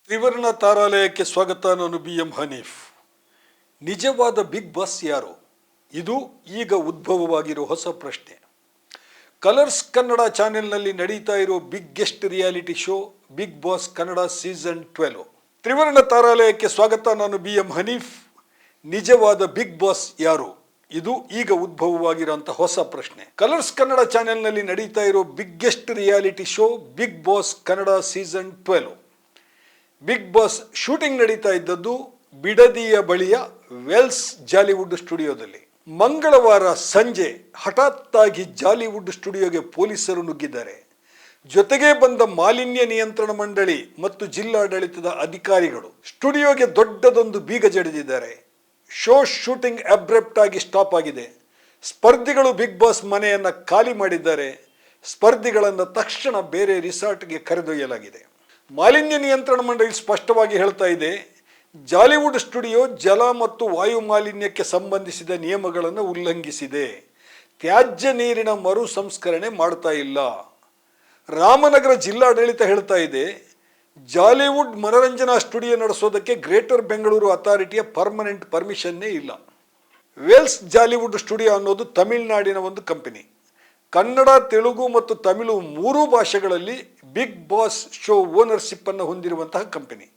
ತ್ರಿವರ್ಣ ತಾರಾಲಯಕ್ಕೆ ಸ್ವಾಗತ. ನಾನು BM ಹನೀಫ್. ನಿಜವಾದ ಬಿಗ್ ಬಾಸ್ ಯಾರು? ಇದು ಈಗ ಉದ್ಭವವಾಗಿರೋ ಹೊಸ ಪ್ರಶ್ನೆ. ಕಲರ್ಸ್ ಕನ್ನಡ ಚಾನೆಲ್ನಲ್ಲಿ ನಡೀತಾ ಇರೋ biggest reality show big boss Kannada season 12. ತ್ರಿವರ್ಣ ತಾರಾಲಯಕ್ಕೆ ಸ್ವಾಗತ. ನಾನು BM ಹನೀಫ್. ನಿಜವಾದ ಬಿಗ್ ಬಾಸ್ ಯಾರು? ಇದು ಈಗ ಉದ್ಭವವಾಗಿರುವಂಥ ಹೊಸ ಪ್ರಶ್ನೆ. ಕಲರ್ಸ್ ಕನ್ನಡ ಚಾನೆಲ್ನಲ್ಲಿ ನಡೀತಾ ಇರೋ biggest reality show big boss Kannada season 12. Big boss shooting ನಡೀತಾ ಇದ್ದದ್ದು ಬಿಡದಿಯ ಬಳಿಯ ವೆಲ್ಸ್ ಜಾಲಿವುಡ್ ಸ್ಟುಡಿಯೋದಲ್ಲಿ. ಮಂಗಳವಾರ ಸಂಜೆ ಹಠಾತ್ತಾಗಿ ಜಾಲಿವುಡ್ ಸ್ಟುಡಿಯೋಗೆ ಪೊಲೀಸರು ನುಗ್ಗಿದ್ದಾರೆ. ಜೊತೆಗೆ ಬಂದ ಮಾಲಿನ್ಯ ನಿಯಂತ್ರಣ ಮಂಡಳಿ ಮತ್ತು ಜಿಲ್ಲಾಡಳಿತದ ಅಧಿಕಾರಿಗಳು ಸ್ಟುಡಿಯೋಗೆ ದೊಡ್ಡದೊಂದು ಬೀಗ ಜಡಿದಿದ್ದಾರೆ. ಶೋ ಶೂಟಿಂಗ್ ಅಬ್ರಪ್ಟ್ ಆಗಿ ಸ್ಟಾಪ್ ಆಗಿದೆ. ಸ್ಪರ್ಧಿಗಳು ಬಿಗ್ ಬಾಸ್ ಮನೆಯನ್ನು ಖಾಲಿ ಮಾಡಿದ್ದಾರೆ. ಸ್ಪರ್ಧಿಗಳನ್ನು ತಕ್ಷಣ ಬೇರೆ ರಿಸಾರ್ಟ್ಗೆ ಕರೆದೊಯ್ಯಲಾಗಿದೆ. ಮಾಲಿನ್ಯ ನಿಯಂತ್ರಣ ಮಂಡಳಿ ಸ್ಪಷ್ಟವಾಗಿ ಹೇಳ್ತಾ ಇದೆ, ಜಾಲಿವುಡ್ ಸ್ಟುಡಿಯೋ ಜಲ ಮತ್ತು ವಾಯು ಮಾಲಿನ್ಯಕ್ಕೆ ಸಂಬಂಧಿಸಿದ ನಿಯಮಗಳನ್ನು ಉಲ್ಲಂಘಿಸಿದೆ. ತ್ಯಾಜ್ಯ ನೀರಿನ ಮರು ಸಂಸ್ಕರಣೆ ಮಾಡ್ತಾ ಇಲ್ಲ. ರಾಮನಗರ ಜಿಲ್ಲಾಡಳಿತ ಹೇಳ್ತಾ ಇದೆ, ಜಾಲಿವುಡ್ ಮನರಂಜನಾ ಸ್ಟುಡಿಯೋ ನಡೆಸೋದಕ್ಕೆ ಗ್ರೇಟರ್ ಬೆಂಗಳೂರು ಅಥಾರಿಟಿಯ ಪರ್ಮನೆಂಟ್ ಪರ್ಮಿಷನ್ನೇ ಇಲ್ಲ. ವೆಲ್ಸ್ ಜಾಲಿವುಡ್ ಸ್ಟುಡಿಯೋ ಅನ್ನೋದು ತಮಿಳುನಾಡಿನ ಒಂದು ಕಂಪನಿ. ಕನ್ನಡ, ತೆಲುಗು ಮತ್ತು ತಮಿಳು ಮೂರೂ ಭಾಷೆಗಳಲ್ಲಿ ಬಿಗ್ ಬಾಸ್ ಶೋ ಓನರ್ಶಿಪ್ ಅನ್ನು ಹೊಂದಿರುವಂತಹ company.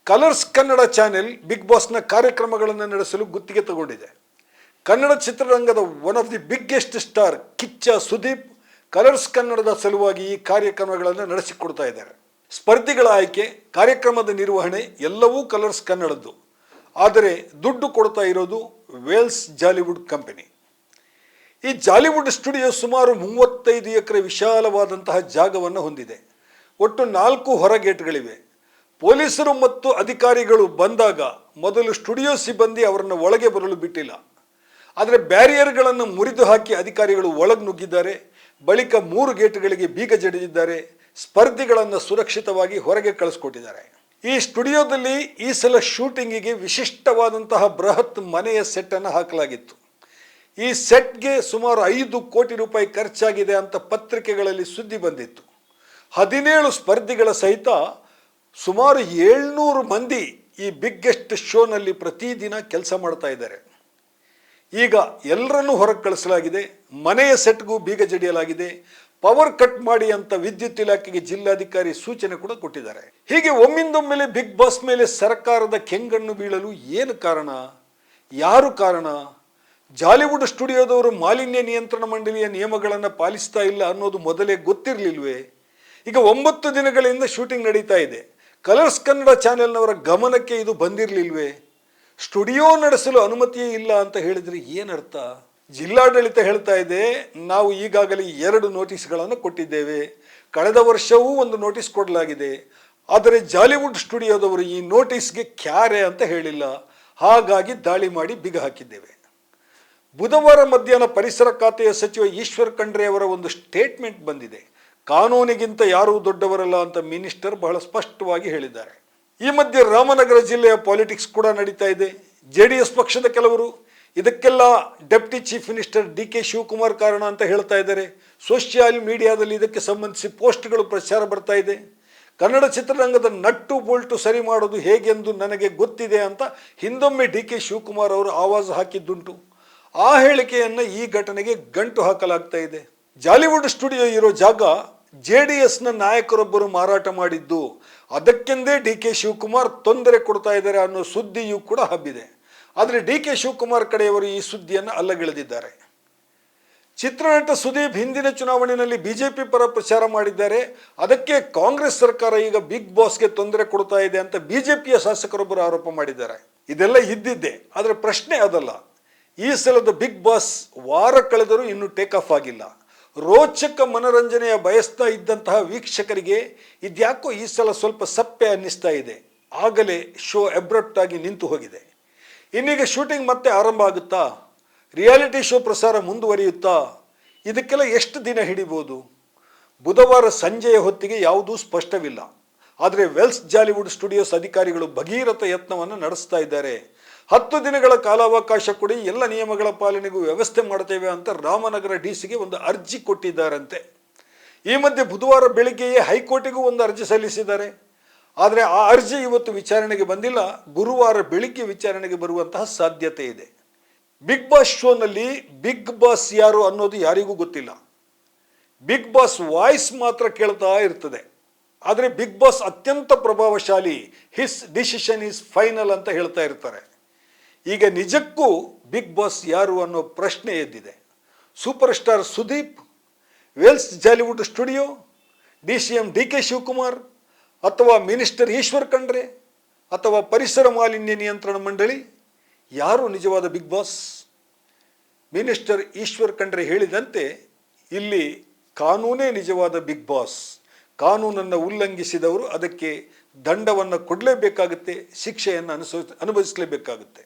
Colors Kannada channel big ಬಾಸ್ನ ಕಾರ್ಯಕ್ರಮಗಳನ್ನು ನಡೆಸಲು ಗುತ್ತಿಗೆ ತಗೊಂಡಿದೆ. ಕನ್ನಡ ಚಿತ್ರರಂಗದ one of the biggest star Kichcha Sudeep Colors ಕನ್ನಡದ ಸಲುವಾಗಿ ಈ ಕಾರ್ಯಕ್ರಮಗಳನ್ನು ನಡೆಸಿಕೊಡ್ತಾ ಇದ್ದಾರೆ. ಸ್ಪರ್ಧಿಗಳ ಆಯ್ಕೆ, ಕಾರ್ಯಕ್ರಮದ ನಿರ್ವಹಣೆ ಎಲ್ಲವೂ ಕಲರ್ಸ್ ಕನ್ನಡದ್ದು. ಆದರೆ ದುಡ್ಡು ಕೊಡ್ತಾ ಇರೋದು ವೆಲ್ಸ್ ಜಾಲಿವುಡ್ ಕಂಪನಿ. ಈ ಜಾಲಿವುಡ್ ಸ್ಟುಡಿಯೋ ಸುಮಾರು 35 ಎಕರೆ ವಿಶಾಲವಾದಂತಹ ಜಾಗವನ್ನು ಹೊಂದಿದೆ. ಒಟ್ಟು 4 ಹೊರಗೇಟ್ಗಳಿವೆ. ಪೊಲೀಸರು ಮತ್ತು ಅಧಿಕಾರಿಗಳು ಬಂದಾಗ ಮೊದಲು ಸ್ಟುಡಿಯೋ ಸಿಬ್ಬಂದಿ ಅವರನ್ನು ಒಳಗೆ ಬರಲು ಬಿಟ್ಟಿಲ್ಲ. ಆದರೆ ಬ್ಯಾರಿಯರ್ಗಳನ್ನು ಮುರಿದು ಹಾಕಿ ಅಧಿಕಾರಿಗಳು ಒಳಗೆ ನುಗ್ಗಿದ್ದಾರೆ. ಬಳಿಕ 3 ಗೇಟ್ಗಳಿಗೆ ಬೀಗ ಜಡಿದಿದ್ದಾರೆ. ಸ್ಪರ್ಧಿಗಳನ್ನು ಸುರಕ್ಷಿತವಾಗಿ ಹೊರಗೆ ಕಳಿಸ್ಕೊಟ್ಟಿದ್ದಾರೆ. ಈ ಸ್ಟುಡಿಯೋದಲ್ಲಿ ಈ ಸಲ ಶೂಟಿಂಗಿಗೆ ವಿಶಿಷ್ಟವಾದಂತಹ ಬೃಹತ್ ಮನೆಯ ಸೆಟ್ಟನ್ನು ಹಾಕಲಾಗಿತ್ತು. ಈ ಸೆಟ್ಗೆ ಸುಮಾರು 5 ಕೋಟಿ ರೂಪಾಯಿ ಖರ್ಚಾಗಿದೆ ಅಂತ ಪತ್ರಿಕೆಗಳಲ್ಲಿ ಸುದ್ದಿ ಬಂದಿತ್ತು. 17 ಸ್ಪರ್ಧಿಗಳ ಸಹಿತ ಸುಮಾರು 700 ಮಂದಿ ಈ ಬಿಗ್ಗೆಸ್ಟ್ ಶೋನಲ್ಲಿ ಪ್ರತಿದಿನ ಕೆಲಸ ಮಾಡ್ತಾ ಇದ್ದಾರೆ. ಈಗ ಎಲ್ಲರನ್ನೂ ಹೊರಗೆ ಕಳಿಸಲಾಗಿದೆ. ಮನೆಯ ಸೆಟ್ಗೂ ಬೀಗ ಜಡಿಯಲಾಗಿದೆ. ಪವರ್ ಕಟ್ ಮಾಡಿ ಅಂತ ವಿದ್ಯುತ್ ಇಲಾಖೆಗೆ ಜಿಲ್ಲಾಧಿಕಾರಿ ಸೂಚನೆ ಕೂಡ ಕೊಟ್ಟಿದ್ದಾರೆ. ಹೀಗೆ ಒಮ್ಮಿಂದೊಮ್ಮೆಲೆ ಬಿಗ್ ಬಾಸ್ ಮೇಲೆ ಸರ್ಕಾರದ ಕೆಂಗಣ್ಣು ಬೀಳಲು ಏನು ಕಾರಣ? ಯಾರು ಕಾರಣ? ಜಾಲಿವುಡ್ ಸ್ಟುಡಿಯೋದವರು ಮಾಲಿನ್ಯ ನಿಯಂತ್ರಣ ಮಂಡಳಿಯ ನಿಯಮಗಳನ್ನು ಪಾಲಿಸ್ತಾ ಇಲ್ಲ ಅನ್ನೋದು ಮೊದಲೇ ಗೊತ್ತಿರಲಿಲ್ವೇ? ಈಗ 9 ದಿನಗಳಿಂದ ಶೂಟಿಂಗ್ ನಡೀತಾ ಇದೆ. ಕಲರ್ಸ್ ಕನ್ನಡ ಚಾನೆಲ್ನವರ ಗಮನಕ್ಕೆ ಇದು ಬಂದಿರಲಿಲ್ವೇ? ಸ್ಟುಡಿಯೋ ನಡೆಸಲು ಅನುಮತಿಯೇ ಇಲ್ಲ ಅಂತ ಹೇಳಿದರೆ ಏನರ್ಥ? ಜಿಲ್ಲಾಡಳಿತ ಹೇಳ್ತಾ ಇದೆ, ನಾವು ಈಗಾಗಲೇ 2 ನೋಟಿಸ್ಗಳನ್ನು ಕೊಟ್ಟಿದ್ದೇವೆ. ಕಳೆದ ವರ್ಷವೂ ಒಂದು ನೋಟಿಸ್ ಕೊಡಲಾಗಿದೆ. ಆದರೆ ಜಾಲಿವುಡ್ ಸ್ಟುಡಿಯೋದವರು ಈ ನೋಟಿಸ್ಗೆ ಕ್ಯಾರೆ ಅಂತ ಹೇಳಿಲ್ಲ. ಹಾಗಾಗಿ ದಾಳಿ ಮಾಡಿ ಬೀಗ ಹಾಕಿದ್ದೇವೆ. ಬುಧವಾರ ಮಧ್ಯಾಹ್ನ ಪರಿಸರ ಖಾತೆಯ ಸಚಿವ ಈಶ್ವರ್ ಖಂಡ್ರೆ ಅವರ ಒಂದು ಸ್ಟೇಟ್ಮೆಂಟ್ ಬಂದಿದೆ. ಕಾನೂನಿಗಿಂತ ಯಾರೂ ದೊಡ್ಡವರಲ್ಲ ಅಂತ ಮಿನಿಸ್ಟರ್ ಬಹಳ ಸ್ಪಷ್ಟವಾಗಿ ಹೇಳಿದ್ದಾರೆ. ಈ ಮಧ್ಯೆ ರಾಮನಗರ ಜಿಲ್ಲೆಯ ಪಾಲಿಟಿಕ್ಸ್ ಕೂಡ ನಡೀತಾ ಇದೆ. JDS ಪಕ್ಷದ ಕೆಲವರು ಇದಕ್ಕೆಲ್ಲ deputy chief minister DK Shivakumar ಕಾರಣ ಅಂತ ಹೇಳ್ತಾ ಇದ್ದಾರೆ. ಸೋಷಿಯಲ್ ಮೀಡಿಯಾದಲ್ಲಿ ಇದಕ್ಕೆ ಸಂಬಂಧಿಸಿ ಪೋಸ್ಟ್ಗಳು ಪ್ರಚಾರ ಬರ್ತಾ ಇದೆ. ಕನ್ನಡ ಚಿತ್ರರಂಗದ ನಟ್ಟು ಬೋಲ್ಟು ಸರಿ ಮಾಡೋದು ಹೇಗೆಂದು ನನಗೆ ಗೊತ್ತಿದೆ ಅಂತ ಹಿಂದೊಮ್ಮೆ DK ಶಿವಕುಮಾರ್ ಅವರು ಆವಾಜು ಹಾಕಿದ್ದುಂಟು. ಆ ಹೇಳಿಕೆಯನ್ನು ಈ ಘಟನೆಗೆ ಗಂಟು ಹಾಕಲಾಗ್ತಾ ಇದೆ. ಜಾಲಿವುಡ್ ಸ್ಟುಡಿಯೋ ಇರೋ ಜಾಗ JDSನ ನಾಯಕರೊಬ್ಬರು ಮಾರಾಟ ಮಾಡಿದ್ದು. ಅದಕ್ಕೆಂದೇ DK ಶಿವಕುಮಾರ್ ತೊಂದರೆ ಕೊಡ್ತಾ ಇದ್ದಾರೆ ಅನ್ನೋ ಸುದ್ದಿಯೂ ಕೂಡ ಹಬ್ಬಿದೆ. ಆದರೆ DK ಶಿವಕುಮಾರ್ ಕಡೆಯವರು ಈ ಸುದ್ದಿಯನ್ನು ಅಲ್ಲಗೆಳೆದಿದ್ದಾರೆ. ಚಿತ್ರನಟ ಸುದೀಪ್ ಹಿಂದಿನ ಚುನಾವಣೆಯಲ್ಲಿ BJP ಪರ ಪ್ರಚಾರ ಮಾಡಿದ್ದಾರೆ. ಅದಕ್ಕೆ ಕಾಂಗ್ರೆಸ್ ಸರ್ಕಾರ ಈಗ ಬಿಗ್ ಬಾಸ್ಗೆ ತೊಂದರೆ ಕೊಡ್ತಾ ಇದೆ ಅಂತ BJPಯ ಶಾಸಕರೊಬ್ಬರು ಆರೋಪ ಮಾಡಿದ್ದಾರೆ. ಇದೆಲ್ಲ ಇದ್ದಿದ್ದೆ. ಆದರೆ ಪ್ರಶ್ನೆ ಅದಲ್ಲ. ಈ ಸಲದ ಬಿಗ್ ಬಾಸ್ ವಾರ ಕಳೆದರೂ ಇನ್ನೂ ಟೇಕ್ ಆಫ್ ಆಗಿಲ್ಲ. ರೋಚಕ ಮನರಂಜನೆಯ ಬಯಸ್ತಾ ಇದ್ದಂತಹ ವೀಕ್ಷಕರಿಗೆ ಇದ್ಯಾಕೋ ಈ ಸಲ ಸ್ವಲ್ಪ ಸಪ್ಪೆ ಅನ್ನಿಸ್ತಾ ಇದೆ. ಆಗಲೇ ಶೋ ಅಬ್ರಪ್ಟ್ ಆಗಿ ನಿಂತು ಹೋಗಿದೆ. ಇನ್ನೀಗ ಶೂಟಿಂಗ್ ಮತ್ತೆ ಆರಂಭ ಆಗುತ್ತಾ? ರಿಯಾಲಿಟಿ ಶೋ ಪ್ರಸಾರ ಮುಂದುವರಿಯುತ್ತಾ? ಇದಕ್ಕೆಲ್ಲ ಎಷ್ಟು ದಿನ ಹಿಡಿಬೋದು? ಬುಧವಾರ ಸಂಜೆಯ ಹೊತ್ತಿಗೆ ಯಾವುದೂ ಸ್ಪಷ್ಟವಿಲ್ಲ. ಆದರೆ ವೆಲ್ಸ್ ಜಾಲಿವುಡ್ ಸ್ಟುಡಿಯೋಸ್ ಅಧಿಕಾರಿಗಳು ಭಗೀರಥ ಯತ್ನವನ್ನು ನಡೆಸ್ತಾ ಇದ್ದಾರೆ. 10 ದಿನಗಳ ಕಾಲಾವಕಾಶ ಕೊಡಿ, ಎಲ್ಲ ನಿಯಮಗಳ ಪಾಲನೆಗೂ ವ್ಯವಸ್ಥೆ ಮಾಡ್ತೇವೆ ಅಂತ ರಾಮನಗರ DCಗೆ ಒಂದು ಅರ್ಜಿ ಕೊಟ್ಟಿದ್ದಾರಂತೆ. ಈ ಮಧ್ಯೆ ಬುಧವಾರ ಬೆಳಿಗ್ಗೆಯೇ ಹೈಕೋರ್ಟಿಗೂ ಒಂದು ಅರ್ಜಿ ಸಲ್ಲಿಸಿದ್ದಾರೆ. ಆದರೆ ಆ ಅರ್ಜಿ ಇವತ್ತು ವಿಚಾರಣೆಗೆ ಬಂದಿಲ್ಲ. ಗುರುವಾರ ಬೆಳಿಗ್ಗೆ ವಿಚಾರಣೆಗೆ ಬರುವಂತಹ ಸಾಧ್ಯತೆ ಇದೆ. ಬಿಗ್ ಬಾಸ್ ಶೋನಲ್ಲಿ ಬಿಗ್ ಬಾಸ್ ಯಾರು ಅನ್ನೋದು ಯಾರಿಗೂ ಗೊತ್ತಿಲ್ಲ. ಬಿಗ್ ಬಾಸ್ ವಾಯ್ಸ್ ಮಾತ್ರ ಕೇಳ್ತಾ ಇರ್ತದೆ. ಆದರೆ ಬಿಗ್ ಬಾಸ್ ಅತ್ಯಂತ ಪ್ರಭಾವಶಾಲಿ, ಹಿಸ್ ಡಿಸಿಷನ್ ಈಸ್ ಫೈನಲ್ ಅಂತ ಹೇಳ್ತಾ ಇರ್ತಾರೆ. ಈಗ ನಿಜಕ್ಕೂ ಬಿಗ್ ಬಾಸ್ ಯಾರು ಅನ್ನೋ ಪ್ರಶ್ನೆ ಎದ್ದಿದೆ. Super star Sudeep, Vels Jollywood studio, DCM DK Shivakumar, ಅಥವಾ ಮಿನಿಸ್ಟರ್ ಈಶ್ವರ್ ಖಂಡ್ರೆ, ಅಥವಾ ಪರಿಸರ ಮಾಲಿನ್ಯ ನಿಯಂತ್ರಣ ಮಂಡಳಿ? ಯಾರು ನಿಜವಾದ big boss? Minister Eshwar Khandre ಹೇಳಿದಂತೆ ಇಲ್ಲಿ ಕಾನೂನೇ ನಿಜವಾದ ಬಿಗ್ ಬಾಸ್. ಕಾನೂನನ್ನು ಉಲ್ಲಂಘಿಸಿದವರು ಅದಕ್ಕೆ ದಂಡವನ್ನು ಕೊಡಲೇಬೇಕಾಗುತ್ತೆ, ಶಿಕ್ಷೆಯನ್ನು ಅನುಭವಿಸಲೇಬೇಕಾಗುತ್ತೆ.